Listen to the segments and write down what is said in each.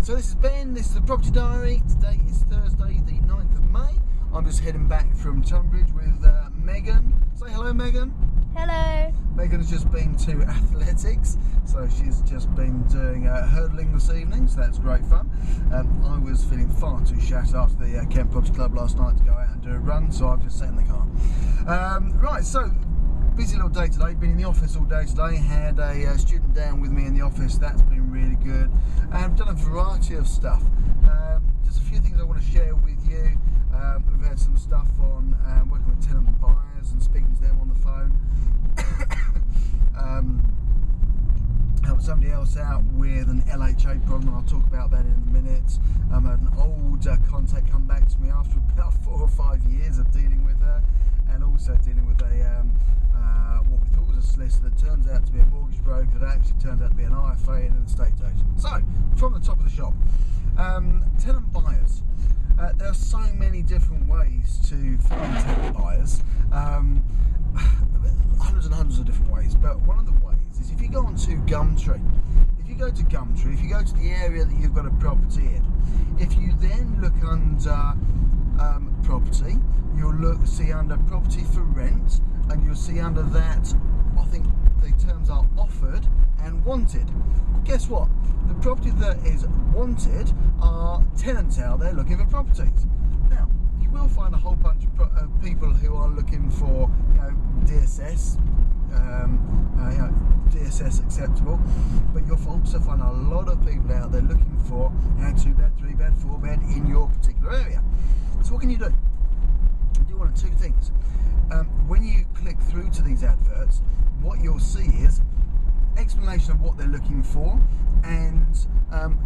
So this is Ben, this is the Property Diary. Today is Thursday the 9th of May. I'm just heading back from Tunbridge with Megan. Say hello, Megan. Hello. Megan's just been to athletics, so she's just been doing hurdling this evening, so that's great fun. I was feeling far too shattered after the Kent Property Club last night to go out and do a run, so I've just sat in the car. Right, so busy little day today, been in the office all day today, had a student down with me in the office, that's been really good. I've done a variety of stuff, just a few things I want to share with you. We've had some stuff on working with Tenant Buyers and speaking to them on the phone. Helped somebody else out with an LHA problem, I'll talk about that in a minute. I had an old contact come back to me after about 4 or 5 years of dealing with her, and also dealing with a what we thought was a solicitor that turns out to be a mortgage broker that actually turns out to be an IFA and an estate agent. So, from the top of the shop, tenant buyers. There are so many different ways to find tenant buyers, hundreds and hundreds of different ways, but one of the ways is if you go onto Gumtree. If you go to Gumtree, if you go to the area that you've got a property in, if you then look under property, you'll see under property for rent, and you'll see under that, I think the terms are offered and wanted. Guess what? The property that is wanted are tenants out there looking for properties. Now, you will find a whole bunch of people who are looking for, DSS, DSS acceptable, but you'll also find a lot of people out there looking for 2-bed, 3-bed, 4-bed in your particular area. So what can you do? You do one of two things. When you click through to these adverts, what you'll see is explanation of what they're looking for, and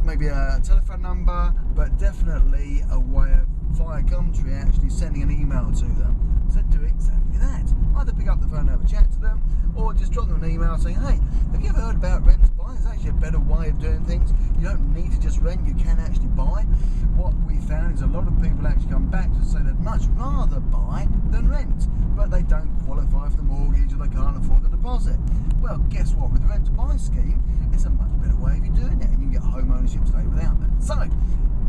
maybe a telephone number, but definitely a way of, via Gumtree, actually sending an email to them. So do exactly that. Either pick up the phone and have a chat to them, or just drop them an email saying, hey, have you ever heard about rent to buy? It's actually a better way of doing things. You don't need to just rent, you can actually buy. What we found is a lot of people actually come back to say they'd much rather buy than rent, but they don't qualify for the mortgage or they can't afford the deposit. Well, guess what? With the rent to buy scheme, it's a much better way of you doing it, and you can get home ownership straight without that. So,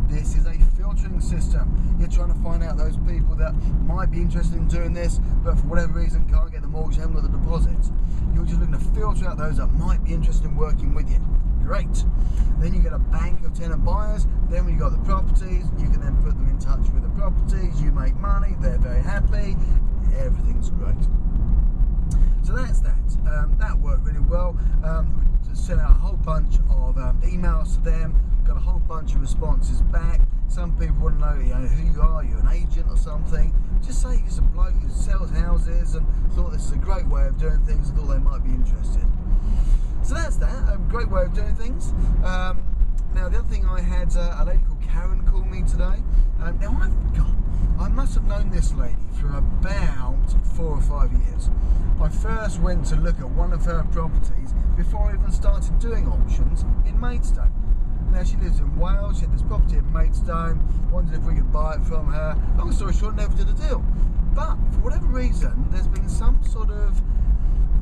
this is a filtering system. You're trying to find out those people that might be interested in doing this, but for whatever reason can't get the mortgage, haven't got the deposits. You're just looking to filter out those that might be interested in working with you. Great. Then you get a bank of tenant buyers. Then when you've got the properties, you can then put them in touch with the properties. You make money. They're very happy. Everything's great. So that's that. That worked really well. We sent out a whole bunch of emails to them. Got a whole bunch of responses back. Some people want to know, who you are. You're an agent or something. Just say you're just a bloke who sells houses and thought this is a great way of doing things. And thought they might be interested. So that's that. A great way of doing things. Now the other thing, I had a lady called Karen call me today. Now I must have known this lady for about 4 or 5 years. I first went to look at one of her properties before I even started doing auctions in Maidstone. Now she lives in Wales, she had this property in Maidstone, wondered if we could buy it from her. Long story short, never did a deal. But for whatever reason, there's been some sort of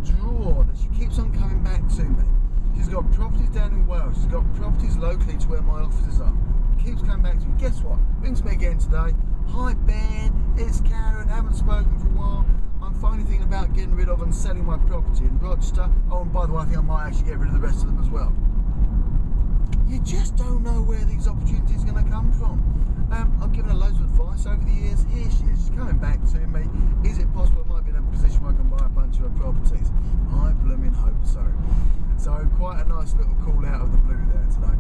draw that she keeps on coming back to me. She's got properties down in Wales, she's got properties locally to where my offices are. Keeps coming back to me. Guess what? Rings me again today. Hi Ben, it's Karen, haven't spoken for a while. I'm finally thinking about getting rid of and selling my property in Rochester. Oh, and by the way, I think I might actually get rid of the rest of them as well. You just don't know where these opportunities are going to come from. I've given her loads of advice over the years. Here she is, she's coming back to me. Is it possible I might be in a position where I can buy a bunch of her properties? I blooming hope so. So quite a nice little call out of the blue there today.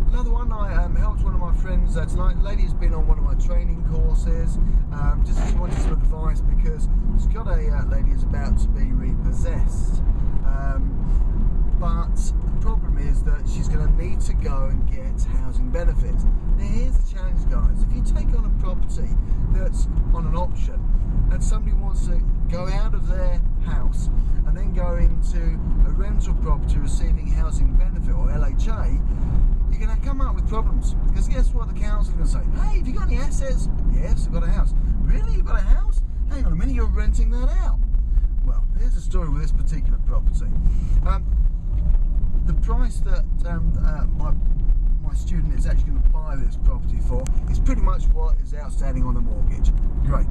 Another one, I helped one of my friends tonight. The lady's been on one of my training courses. Just she wanted some advice because she's got a lady who's about to be repossessed. But the problem is that she's going to need to go and get housing benefits. Now here's the challenge, guys. If you take on a property that's on an option and somebody wants to go out of their house and then go into a rental property receiving housing benefit or LHA, you're going to come up with problems. Because guess what? The council's going to say, hey, have you got any assets? Yes, I've got a house. Really? You've got a house? Hang on a minute, you're renting that out. Well, here's the story with this particular property. the price that my student is actually going to buy this property for is pretty much what is outstanding on the mortgage. Great.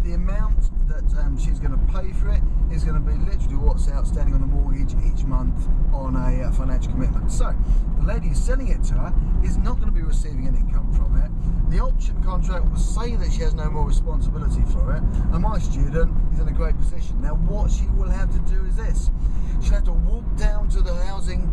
The amount that she's going to pay for it is going to be literally what's outstanding on the mortgage each month on a financial commitment. So the lady who's selling it to her is not going to be receiving an income from it. The option contract will say that she has no more responsibility for it, and my student is in a great position. Now what she will have to do is this. She'll have to walk down to the housing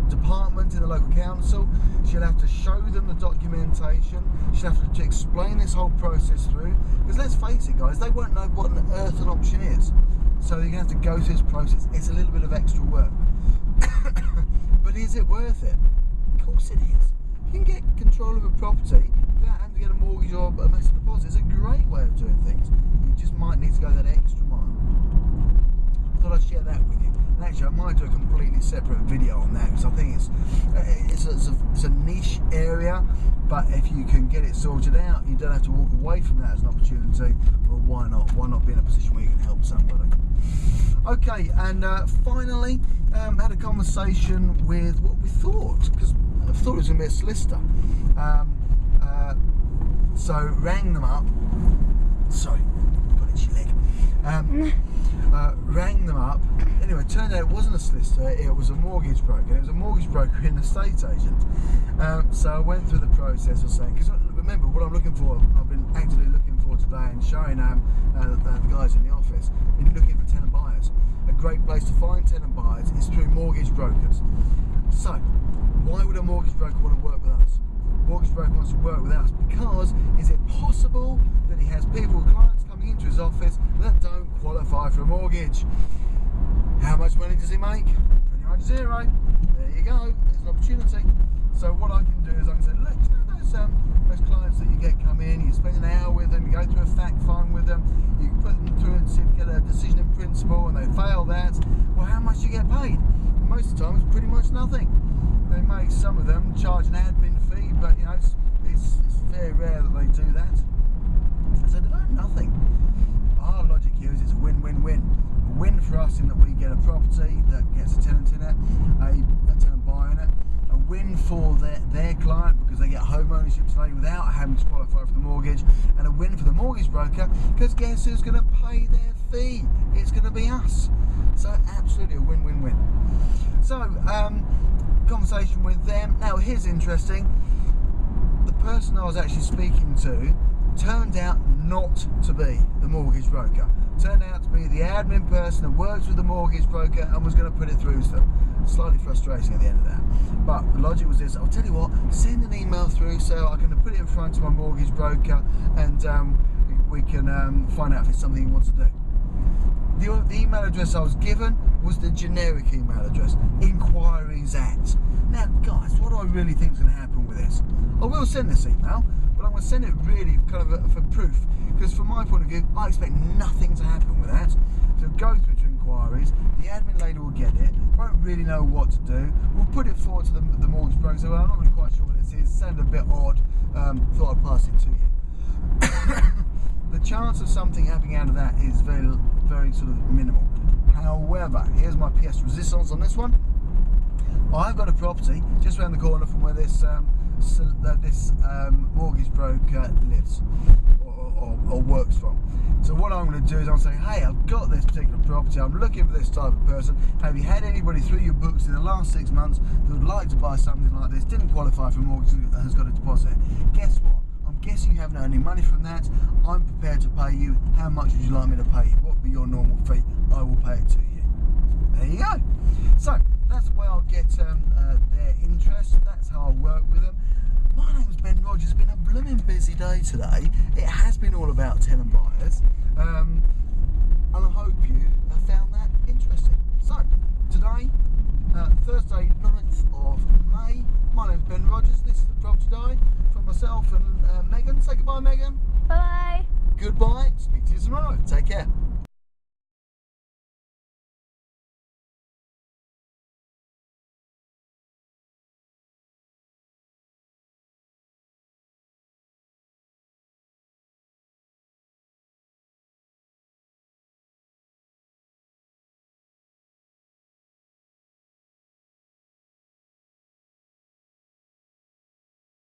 department in the local council. She'll have to show them the documentation. She'll have to explain this whole process through. Because let's face it, guys, they won't know what on earth an option is. So you're going to have to go through this process. It's a little bit of extra work. But is it worth it? Of course it is. If you can get control of a property without having to get a mortgage or a massive deposit, it's a great way of doing things. You just might need to go that extra mile. Thought I'd share that with you. And actually, I might do a completely separate video on that because I think it's a niche area. But if you can get it sorted out, you don't have to walk away from that as an opportunity. Well, why not? Why not be in a position where you can help somebody? Okay, and finally, had a conversation with what we thought, because I thought it was going to be a solicitor. So rang them up. Sorry, got itchy leg. Rang them up. Anyway, it turned out it wasn't a solicitor, it was a mortgage broker. It was a mortgage broker and an estate agent. So I went through the process of saying, because remember what I'm looking for, I've been actively looking for today and showing the guys in the office, been looking for tenant buyers. A great place to find tenant buyers is through mortgage brokers. So, why would a mortgage broker want to work with us? Mortgage broker wants to work with us because is it possible that he has people, clients coming into his office that don't qualify for a mortgage? How much money does he make? Pretty much zero. There you go. There's an opportunity. So what I can do is I can say, look, you know those clients that you get come in, you spend an hour with them, you go through a fact find with them, you put them through and see if you get a decision in principle, and they fail that. Well, how much do you get paid? And most of the time, it's pretty much nothing. They may, some of them, charge an admin fee, but you know it's very rare that they do that. So they earn nothing. Our logic here is it's a win-win-win. A win for us in that we get a property that gets a tenant in it, a tenant buyer in it. A win for their client because they get home ownership today without having to qualify for the mortgage, and a win for the mortgage broker because guess who's going to pay their fee? It's going to be us. So absolutely a win-win-win. So conversation with them. Now here's interesting. The person I was actually speaking to turned out not to be the mortgage broker. Turned out to be the admin person that works with the mortgage broker and was going to put it through to them. Slightly frustrating at the end of that. But the logic was this: I'll tell you what, send an email through so I can put it in front of my mortgage broker and we can find out if it's something he wants to do. The email address I was given was the generic email address, inquiries at. Now guys, what do I really think is going to happen with this? I will send this email, but I'm going to send it really kind of for proof, because from my point of view, I expect nothing to happen with that. So go through to inquiries, the admin lady will get it, won't really know what to do, we'll put it forward to the mortgage broker, so well, I'm not really quite sure what this is, sounded a bit odd, thought I'd pass it to you. The chance of something happening out of that is very, very sort of minimal. However, here's my pièce résistance on this one. I've got a property just around the corner from where this mortgage broker lives or works from. So what I'm going to do is I'm saying, hey, I've got this particular property, I'm looking for this type of person. Have you had anybody through your books in the last 6 months who would like to buy something like this, didn't qualify for a mortgage and has got a deposit? Guess what? I'm guessing you haven't earned any money from that. I'm prepared to pay you. How much would you like me to pay you? What would be your normal fee? I will pay it to you. There you go. So that's the way I'll get their interest. That's how I work with them. My name's Ben Rogers. It's been a blooming busy day today. It has been all about tenant buyers. And I hope you have found that interesting. So today, Thursday, 9th of May, my name's Ben Rogers. This is the Property Diary from myself and Megan. Say goodbye, Megan. Bye. Goodbye. Speak to you tomorrow. Take care.